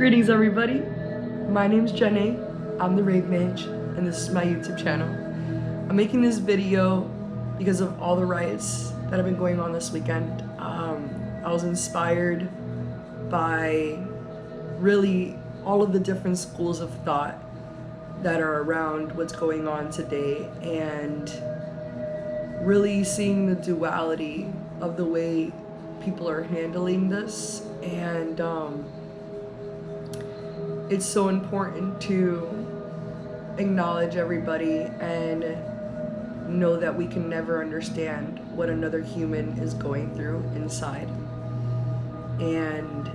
Greetings everybody, my name's Jenny, I'm the Rave Mage, and this is my YouTube channel. I'm making this video because of all the riots that have been going on this weekend. I was inspired by really all of the different schools of thought that are around what's going on today, and really seeing the duality of the way people are handling this. And it's so important to acknowledge everybody and know that we can never understand what another human is going through inside. And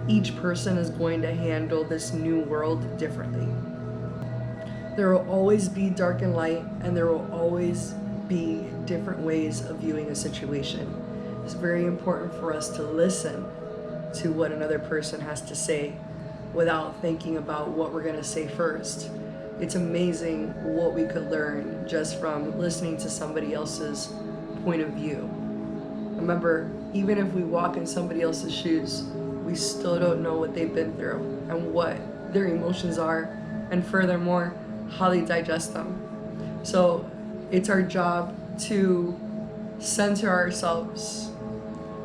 each person is going to handle this new world differently. There will always be dark and light, and there will always be different ways of viewing a situation. It's very important for us to listen to what another person has to say without thinking about what we're going to say first. It's amazing what we could learn just from listening to somebody else's point of view. Remember, even if we walk in somebody else's shoes, we still don't know what they've been through and what their emotions are, and furthermore, how they digest them. So it's our job to center ourselves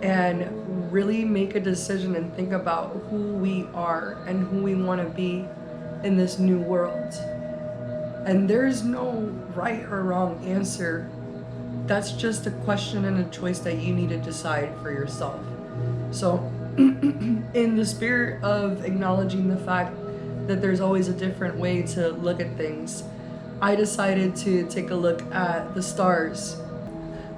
and really make a decision and think about who we are and who we want to be in this new world. And there's no right or wrong answer. That's just a question and a choice that you need to decide for yourself. So in the spirit of acknowledging the fact that there's always a different way to look at things, I decided to take a look at the stars.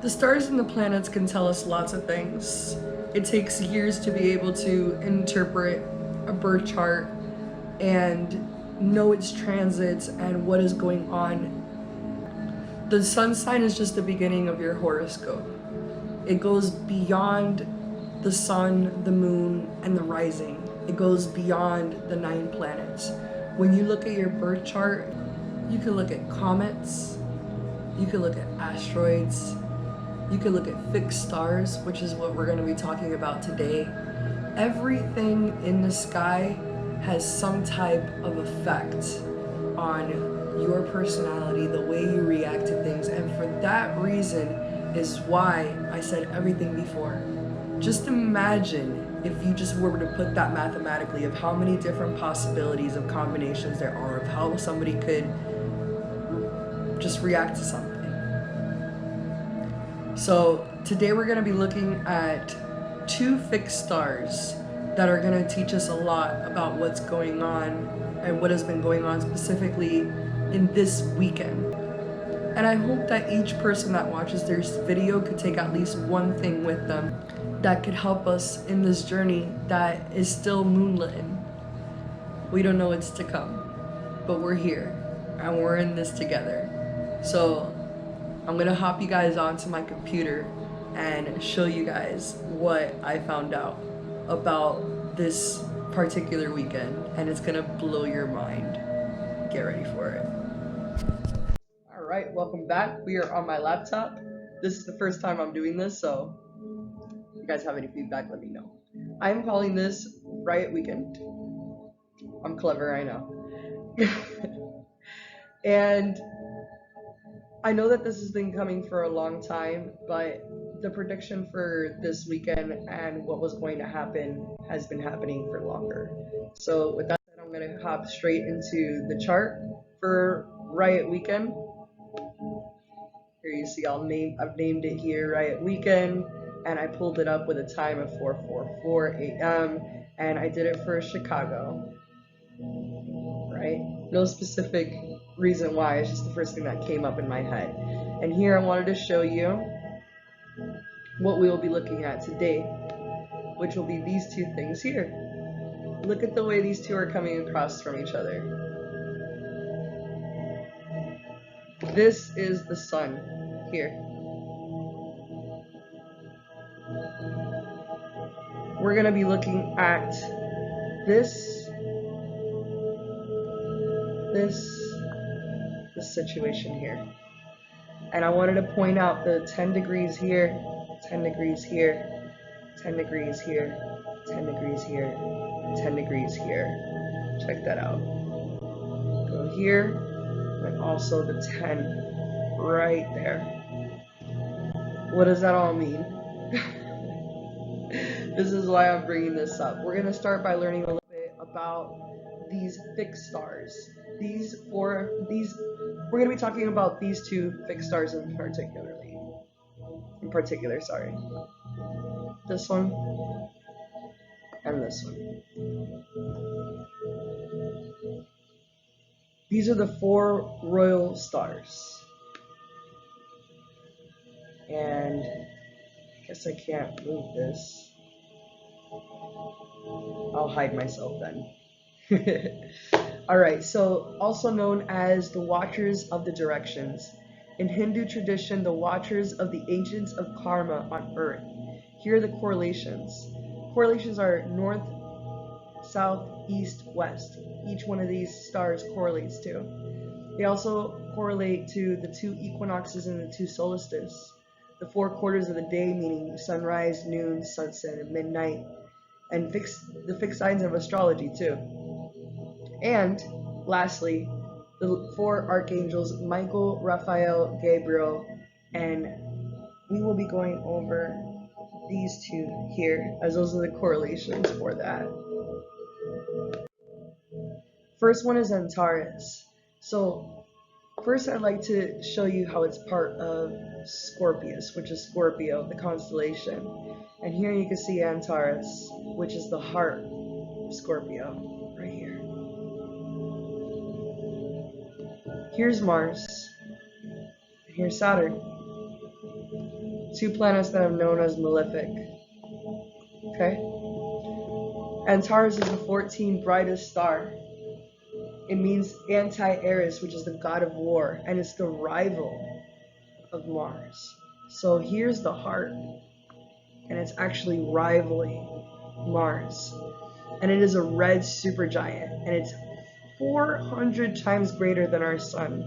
The stars and the planets can tell us lots of things. It takes years to be able to interpret a birth chart and know its transits and what is going on. The sun sign is just the beginning of your horoscope. It goes beyond the sun, the moon, and the rising. It goes beyond the 9 planets. When you look at your birth chart, you can look at comets, you can look at asteroids, you can look at fixed stars, which is what we're going to be talking about today. Everything in the sky has some type of effect on your personality, the way you react to things, and for that reason is why I said everything before. Just imagine if you just were to put that mathematically of how many different possibilities of combinations there are of how somebody could just react to something. So today we're going to be looking at 2 fixed stars that are going to teach us a lot about what's going on and what has been going on specifically in this weekend. And I hope that each person that watches this video could take at least one thing with them that could help us in this journey that is still moonlit. We don't know what's to come, but we're here and we're in this together. So I'm gonna hop you guys onto my computer and show you guys what I found out about this particular weekend, and it's gonna blow your mind. Get ready for it. All right, welcome back. We are on my laptop. This is the first time I'm doing this, so if you guys have any feedback, let me know. I'm calling this Riot Weekend. I'm clever, I know. And I know that this has been coming for a long time, but the prediction for this weekend and what was going to happen has been happening for longer. So with that said, I'm going to hop straight into the chart for Riot Weekend. Here you see I've named it here Riot Weekend, and I pulled it up with a time of 4:44 a.m. and I did it for Chicago. Right? No specific reason why, it's just the first thing that came up in my head. And here I wanted to show you what we will be looking at today, which will be these 2 things here. Look at the way these 2 are coming across from each other. This is the sun here. We're going to be looking at this situation here. And I wanted to point out the 10 degrees here, 10 degrees here, 10 degrees here, 10 degrees here, 10 degrees here. Check that out. Go here, and also the 10 right there. What does that all mean? This is why I'm bringing this up. We're going to start by learning a little bit about these fixed stars. We're going to be talking about these two fixed stars in particular, sorry. This one and this one. These are the 4 royal stars. And I guess I can't move this. I'll hide myself then. Alright, so also known as the Watchers of the Directions. In Hindu tradition, the Watchers of the Agents of Karma on Earth. Here are the correlations. Correlations are north, south, east, west. Each one of these stars correlates to. They also correlate to the 2 equinoxes and the 2 solstices. The 4 quarters of the day, meaning sunrise, noon, sunset, and midnight. And the fixed signs of astrology too. And lastly, the 4 archangels, Michael, Raphael, Gabriel, and we will be going over these 2 here, as those are the correlations for that. First one is Antares. So first I'd like to show you how it's part of Scorpius, which is Scorpio, the constellation. And here you can see Antares, which is the heart of Scorpio, right here. Here's Mars, and here's Saturn. 2 planets that are known as malefic. Okay? Antares is the 14th brightest star. It means anti-Aries, which is the god of war, and it's the rival of Mars. So here's the heart, and it's actually rivaling Mars. And it is a red supergiant, and it's 400 times greater than our sun.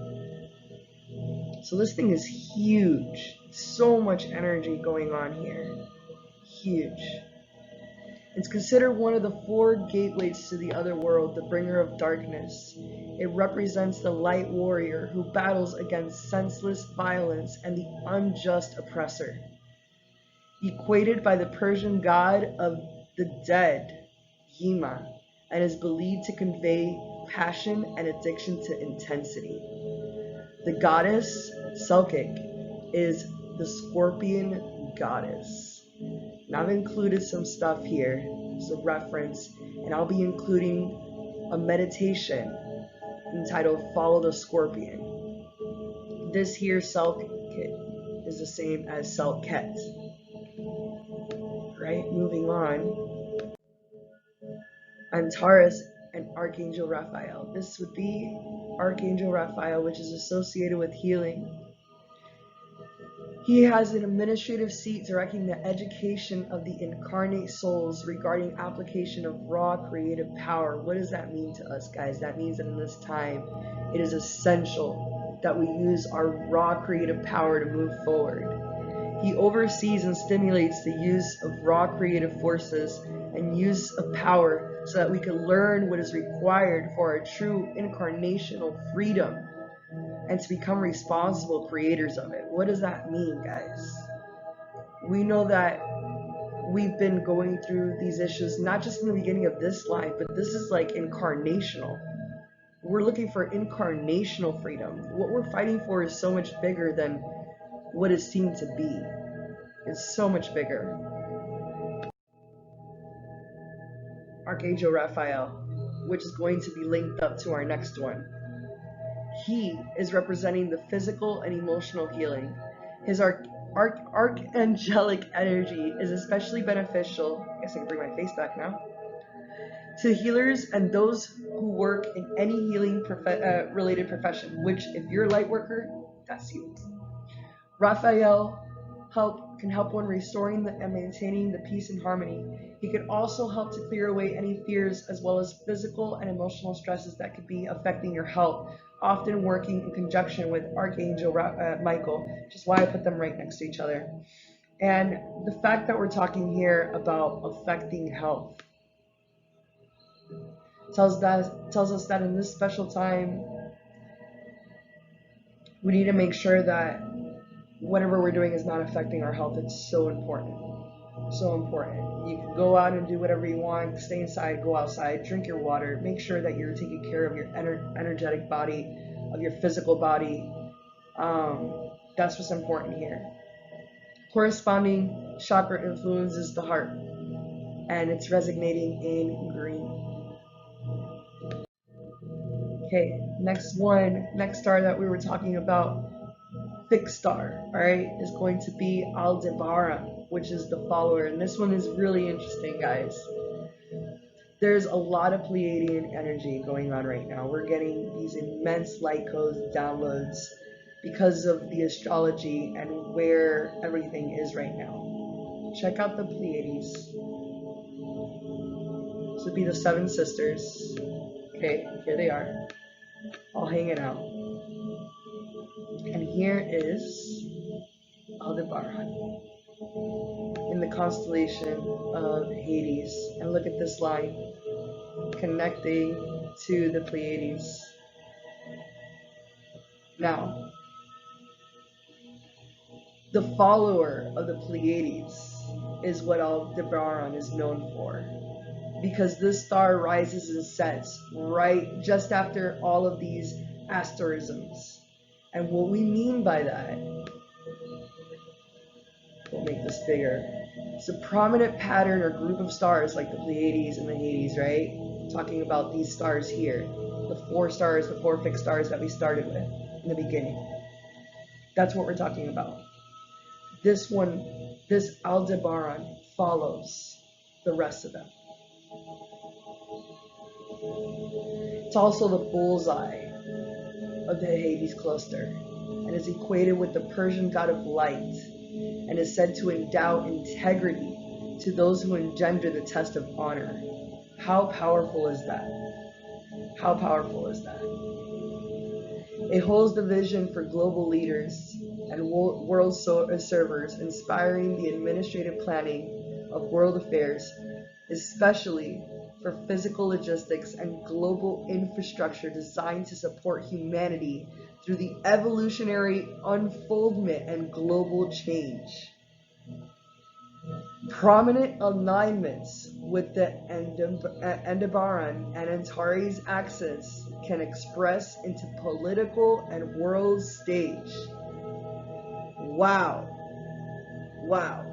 So this thing is huge. So much energy going on here. Huge. It's considered one of the 4 gateways to the other world, the bringer of darkness. It represents the light warrior who battles against senseless violence and the unjust oppressor. Equated by the Persian god of the dead, Yima, and is believed to convey passion and addiction to intensity. The goddess, Selkik, is the scorpion goddess. Now I've included some stuff here as a reference, and I'll be including a meditation entitled Follow the Scorpion. This here, Selkit, is the same as Selket. Right, moving on. Antares and Archangel Raphael. This would be Archangel Raphael, which is associated with healing. He has an administrative seat directing the education of the incarnate souls regarding application of raw creative power. What does that mean to us, guys? That means that in this time, it is essential that we use our raw creative power to move forward. He oversees and stimulates the use of raw creative forces and use of power so that we can learn what is required for our true incarnational freedom and to become responsible creators of it. What does that mean, guys? We know that we've been going through these issues not just in the beginning of this life, but this is like incarnational. We're looking for incarnational freedom. What we're fighting for is so much bigger than what it seemed to be. It's so much bigger. Archangel Raphael, which is going to be linked up to our next one. He is representing the physical and emotional healing. His archangelic energy is especially beneficial, I guess I can bring my face back now, to healers and those who work in any healing related profession, which if you're a light worker, that's you. Raphael can help one restoring and maintaining the peace and harmony. He could also help to clear away any fears as well as physical and emotional stresses that could be affecting your health, often working in conjunction with Archangel Michael, which is why I put them right next to each other. And the fact that we're talking here about affecting health. tells us that in this special time, we need to make sure that whatever we're doing is not affecting our health. It's so important. So important. You can go out and do whatever you want, stay inside, go outside, drink your water, make sure that you're taking care of your energetic body, of your physical body. That's what's important here. Corresponding chakra influences the heart, and it's resonating in green. Okay, next star that we were talking about, fixed star, all right, is going to be Aldebaran, which is the follower. And this one is really interesting, guys. There's a lot of Pleiadian energy going on right now. We're getting these immense light codes, downloads, because of the astrology and where everything is right now. Check out the Pleiades. This would be the 7 sisters. Okay, here they are, all hanging out. And here is Aldebaran in the constellation of Hades. And look at this line connecting to the Pleiades. Now, the follower of the Pleiades is what Aldebaran is known for, because this star rises and sets right just after all of these asterisms. And what we mean by that, we'll make this bigger. It's a prominent pattern or group of stars like the Pleiades and the Hades, right? Talking about these stars here, the 4 stars, the 4 fixed stars that we started with in the beginning. That's what we're talking about. This one, this Aldebaran, follows the rest of them. It's also the bullseye of the Hades cluster, and is equated with the Persian god of light, and is said to endow integrity to those who engender the test of honor. How powerful is that? How powerful is that? It holds the vision for global leaders and world servers, inspiring the administrative planning of world affairs, especially for physical logistics and global infrastructure designed to support humanity through the evolutionary unfoldment and global change. Prominent alignments with the Aldebaran and Antares axis can express into political and world stage. Wow. Wow.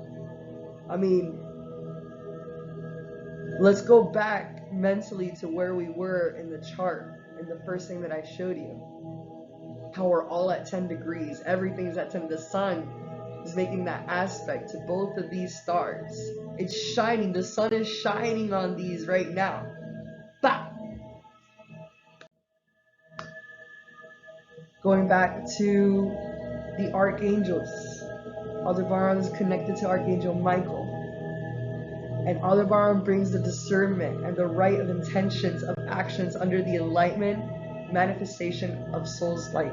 I mean, let's go back mentally to where we were in the chart, in the first thing that I showed you. How we're all at 10 degrees. Everything's at 10. The sun is making that aspect to both of these stars. It's shining. The sun is shining on these right now. Bah! Going back to the archangels. Aldebaran is connected to Archangel Michael. And Aldebaran brings the discernment and the right of intentions of actions under the enlightenment manifestation of soul's light.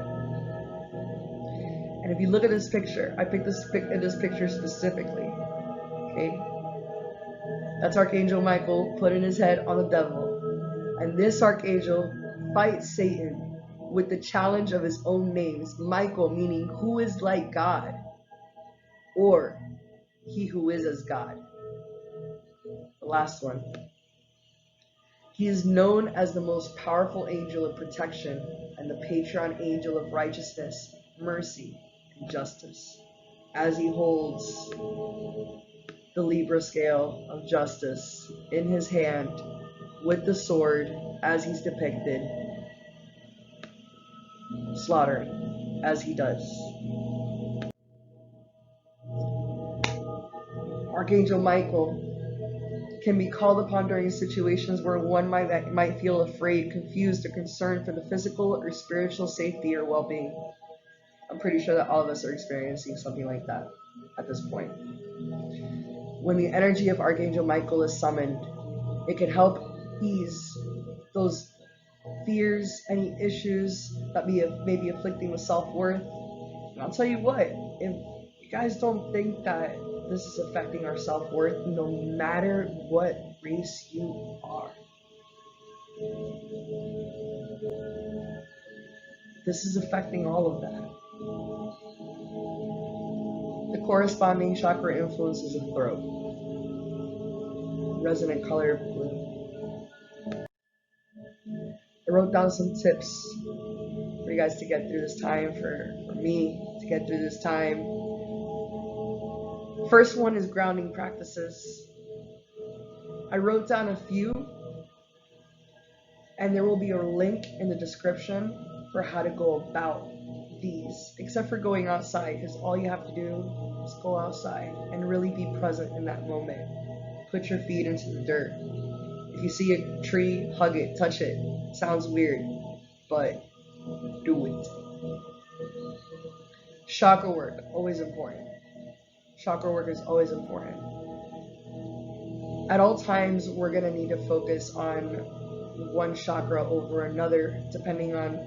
And if you look at this picture, I picked this picture specifically. Okay, that's Archangel Michael putting his head on the devil, and this archangel fights Satan with the challenge of his own names. Michael meaning who is like God, or he who is as God. The last one. He is known as the most powerful angel of protection and the patron angel of righteousness, mercy, and justice, as he holds the Libra scale of justice in his hand with the sword as he's depicted, slaughtering as he does. Archangel Michael can be called upon during situations where one might feel afraid, confused, or concerned for the physical or spiritual safety or well-being. I'm pretty sure that all of us are experiencing something like that at this point. When the energy of Archangel Michael is summoned, it can help ease those fears, any issues that may be afflicting with self-worth. And I'll tell you what, if you guys don't think that this is affecting our self-worth, no matter what race you are, This is affecting all of that. The corresponding chakra influence is the throat. Resonant color blue. I wrote down some tips for you guys to get through this time, for me to get through this time. First one is grounding practices. I wrote down a few, and there will be a link in the description for how to go about these, except for going outside, because all you have to do is go outside and really be present in that moment. Put your feet into the dirt. If you see a tree, hug it, touch it. Sounds weird, but do it. Chakra work, always important. Chakra work is always important. At all times, we're going to need to focus on one chakra over another, depending on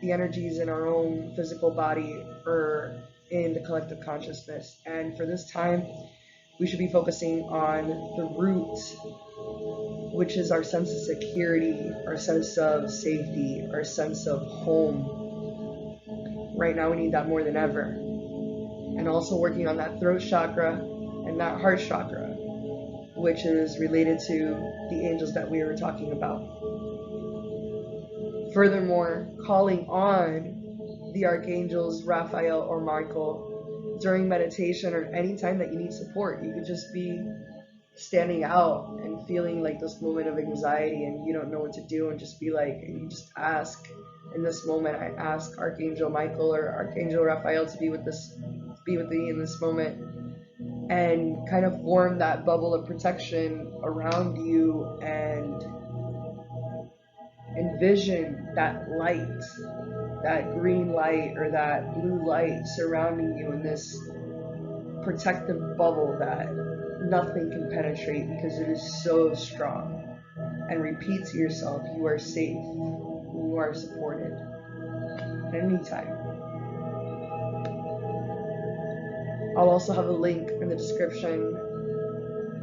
the energies in our own physical body or in the collective consciousness. And for this time, we should be focusing on the root, which is our sense of security, our sense of safety, our sense of home. Right now we need that more than ever. And also working on that throat chakra and that heart chakra, which is related to the angels that we were talking about. Furthermore, calling on the archangels Raphael or Michael during meditation or any time that you need support. You could just be standing out and feeling like this moment of anxiety and you don't know what to do, and just be like, and you just ask. In this moment, I ask Archangel Michael or Archangel Raphael to be with me in this moment, and kind of form that bubble of protection around you and envision that light, that green light or that blue light surrounding you in this protective bubble that nothing can penetrate because it is so strong. And repeat to yourself, you are safe, you are supported at any time. I'll also have a link in the description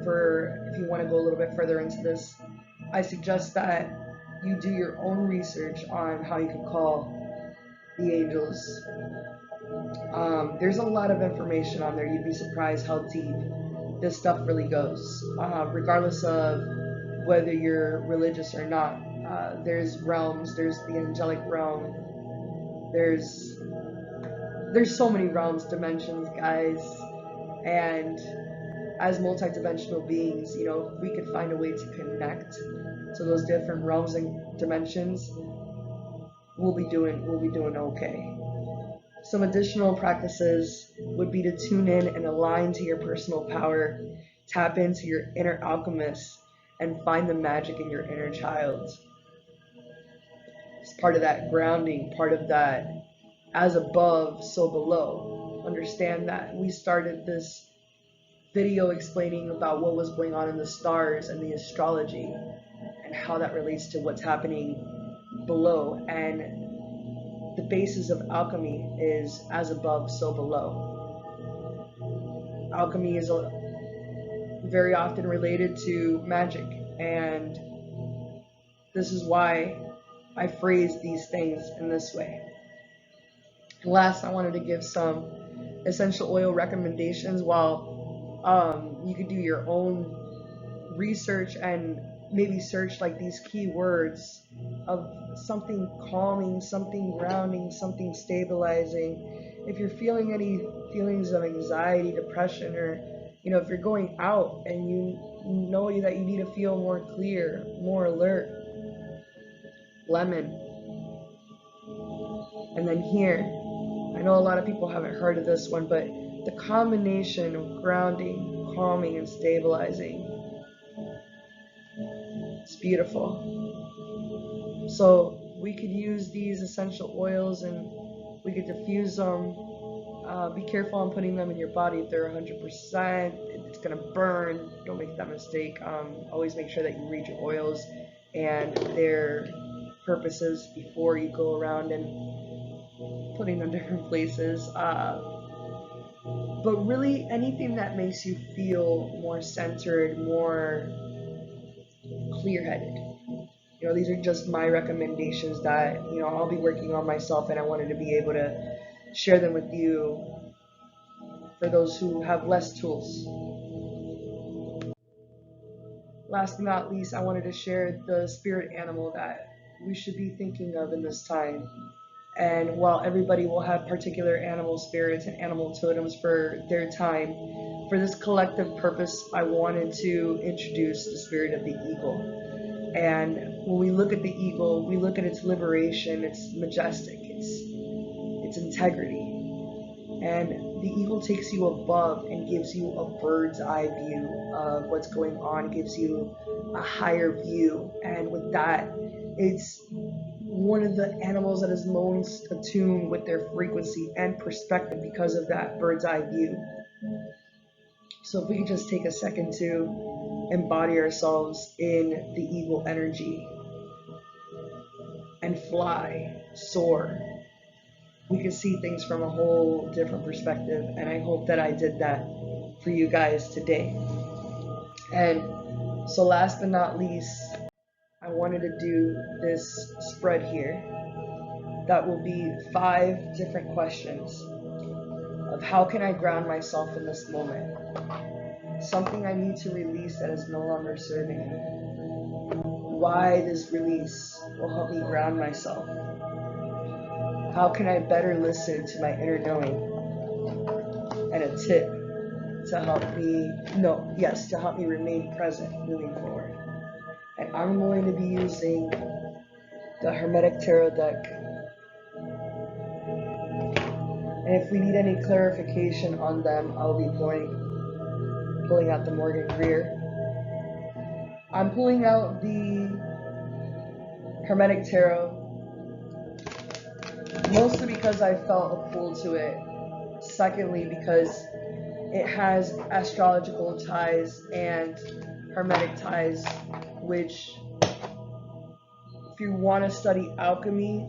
for if you want to go a little bit further into this. I suggest that you do your own research on how you can call the angels. There's a lot of information on there. You'd be surprised how deep this stuff really goes, regardless of whether you're religious or not. There's realms, there's the angelic realm, there's so many realms, dimensions, guys, and as multidimensional beings, you know, if we could find a way to connect to those different realms and dimensions, we'll be doing okay. Some additional practices would be to tune in and align to your personal power, tap into your inner alchemist, and find the magic in your inner child. It's part of that grounding, part of that as above, so below. Understand that we started this video explaining about what was going on in the stars and the astrology and how that relates to what's happening below. And the basis of alchemy is as above, so below. Alchemy is very often related to magic, and this is why I phrase these things in this way. Last, I wanted to give some essential oil recommendations. While you could do your own research and maybe search like these keywords of something calming, something grounding, something stabilizing. If you're feeling any feelings of anxiety, depression, or if you're going out and you know that you need to feel more clear, more alert, lemon. And then here, I know a lot of people haven't heard of this one, but the combination of grounding, calming, and stabilizing, it's beautiful. So we could use these essential oils and we could diffuse them. Be careful on putting them in your body. If they're 100%, it's going to burn. Don't make that mistake. Always make sure that you read your oils and their purposes before you go around and putting them different places. But really anything that makes you feel more centered, more clear-headed. These are just my recommendations that, I'll be working on myself, and I wanted to be able to share them with you for those who have less tools. Last but not least, I wanted to share the spirit animal that we should be thinking of in this time. And while everybody will have particular animal spirits and animal totems for their time, for this collective purpose, I wanted to introduce the spirit of the eagle. And when we look at the eagle, we look at its liberation, its majestic, its integrity. And the eagle takes you above and gives you a bird's eye view of what's going on, gives you a higher view. And with that, it's one of the animals that is most attuned with their frequency and perspective because of that bird's eye view. So if we could just take a second to embody ourselves in the eagle energy and fly, soar, we can see things from a whole different perspective. And I hope that I did that for you guys today. And so last but not least, I wanted to do this spread here that will be 5 different questions of how can I ground myself in this moment? Something I need to release that is no longer serving me. Why this release will help me ground myself. How can I better listen to my inner knowing? And a tip to help me remain present moving forward. And I'm going to be using the Hermetic Tarot deck. And if we need any clarification on them, I'll be pulling out the Morgan Greer. I'm pulling out the Hermetic Tarot mostly because I felt a pull to it. Secondly, because it has astrological ties and hermetic ties, which if you want to study alchemy,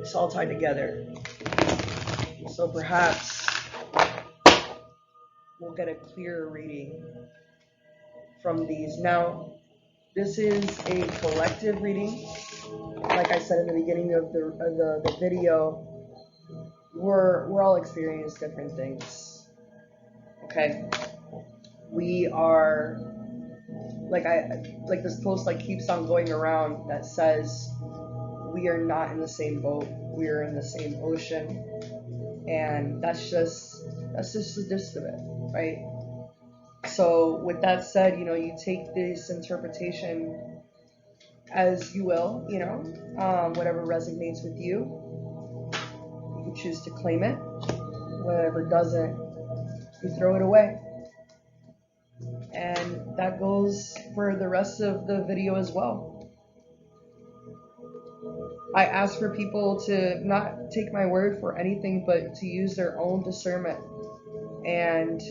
it's all tied together. So perhaps we'll get a clearer reading from these. Now, this is a collective reading. Like I said in the beginning of the video, we're all experiencing different things. Okay, we are like this post keeps on going around that says we are not in the same boat. We are in the same ocean, and that's just the gist of it, right? So with that said, you take this interpretation as you will, whatever resonates with you. You can choose to claim it. Whatever doesn't, you throw it away. And that goes for the rest of the video as well. I ask for people to not take my word for anything, but to use their own discernment and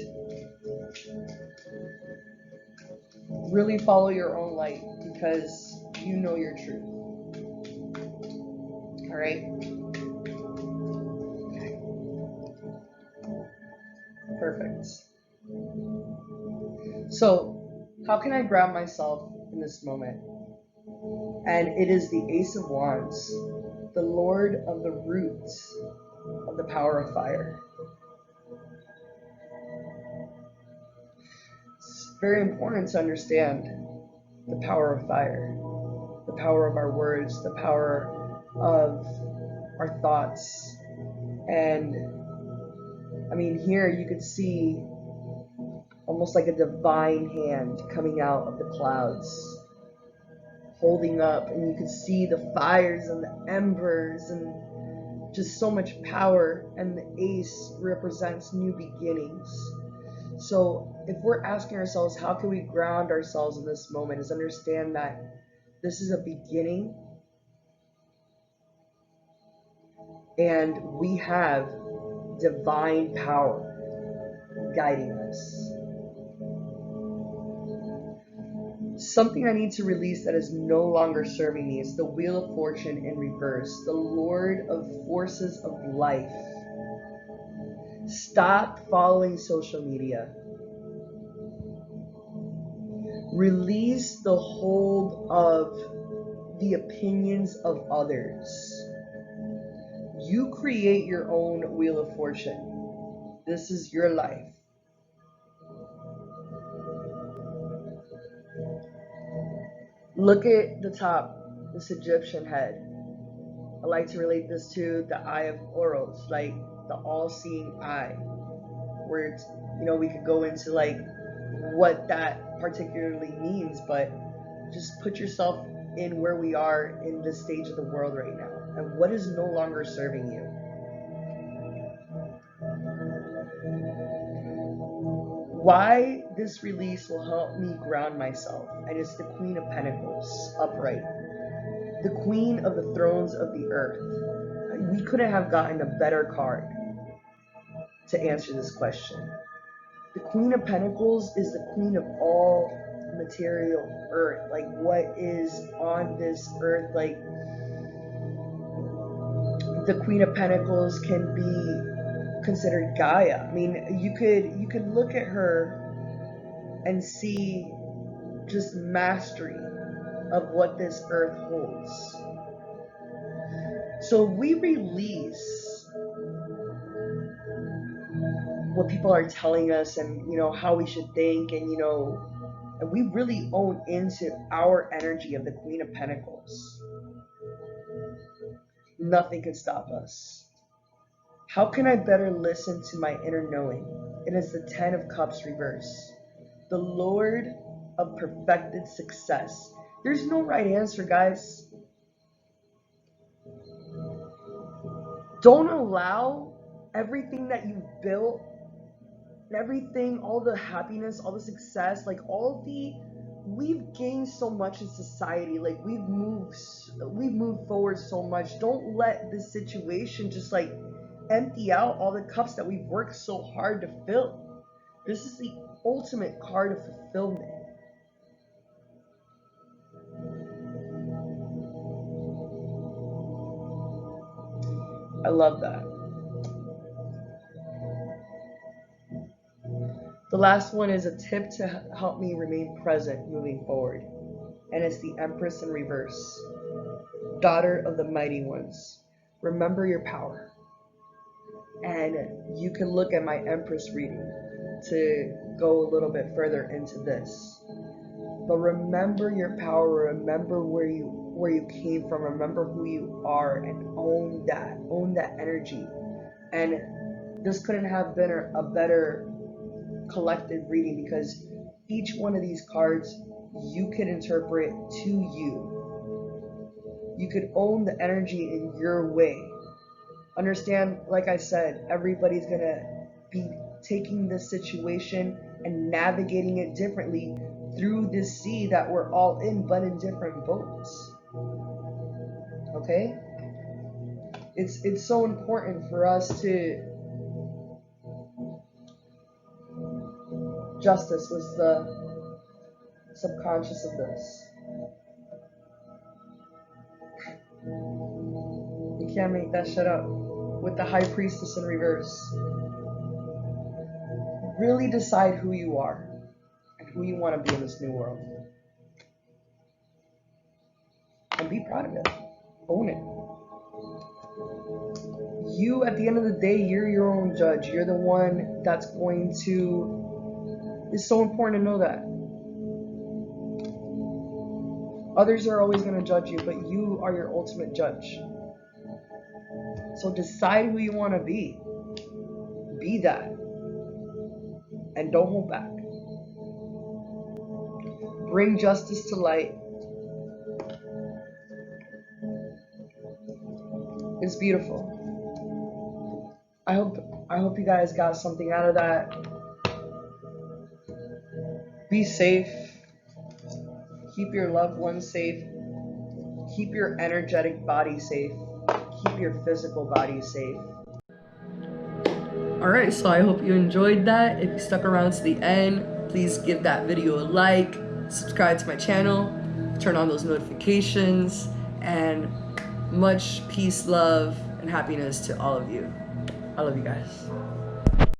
really follow your own light, because you know your truth. All right? Okay. Perfect. So, how can I ground myself in this moment? And it is the Ace of Wands, the Lord of the roots of the power of fire. It's very important to understand the power of fire, the power of our words, the power of our thoughts. And I mean, here you could see almost like a divine hand coming out of the clouds, holding up, and you could see the fires and the embers and just so much power. And the ace represents new beginnings. So if we're asking ourselves, how can we ground ourselves in this moment, is understand that this is a beginning, and we have divine power guiding us. Something I need to release that is no longer serving me is the Wheel of Fortune in reverse, the Lord of Forces of Life. Stop following social media. Release the hold of the opinions of others. You create your own wheel of fortune. This is your life. Look at the top, this Egyptian head. I like to relate this to the Eye of Horus, like the all-seeing eye, where it's, we could go into like what that particularly means, but just put yourself in where we are in this stage of the world right now, and what is no longer serving you. Why this release will help me ground myself, and it's the Queen of Pentacles, upright. The Queen of the Thrones of the Earth. We couldn't have gotten a better card to answer this question. The Queen of Pentacles is the queen of all material earth, like what is on this earth. Like, the Queen of Pentacles can be considered Gaia. I mean, you could look at her and see just mastery of what this earth holds. So we release what people are telling us, and how we should think, and and we really own into our energy of the Queen of Pentacles. Nothing can stop us. How can I better listen to my inner knowing? It is the 10 of Cups reverse, the Lord of perfected success. There's no right answer, guys. Don't allow everything that you've built, everything, all the happiness, all the success, like we've gained so much in society, like we've moved forward so much. Don't let this situation just like empty out all the cups that we've worked so hard to fill. This is the ultimate card of fulfillment. I love that. The last one is a tip to help me remain present moving forward, and it's the Empress in reverse. Daughter of the mighty ones, remember your power. And you can look at my Empress reading to go a little bit further into this. But remember your power, remember where you came from, remember who you are, and own that energy. And this couldn't have been a better collected reading, because each one of these cards you could interpret to you. You could own the energy in your way. Understand, like I said, everybody's gonna be taking this situation and navigating it differently through this sea that we're all in, but in different boats. Okay? It's so important for us to... Justice was the subconscious of this. You can't make that shit up. With the High Priestess in reverse. Really decide who you are and who you want to be in this new world. And be proud of it. Own it. You, at the end of the day, you're your own judge. You're the one that's going to... It's so important to know that. Others are always going to judge you, but you are your ultimate judge. So decide who you want to be. Be that. And don't hold back. Bring justice to light. It's beautiful. I hope you guys got something out of that. Be safe. Keep your loved ones safe. Keep your energetic body safe. Keep your physical body safe. Alright, so I hope you enjoyed that. If you stuck around to the end, please give that video a like, subscribe to my channel, turn on those notifications, and much peace, love, and happiness to all of you. I love you guys.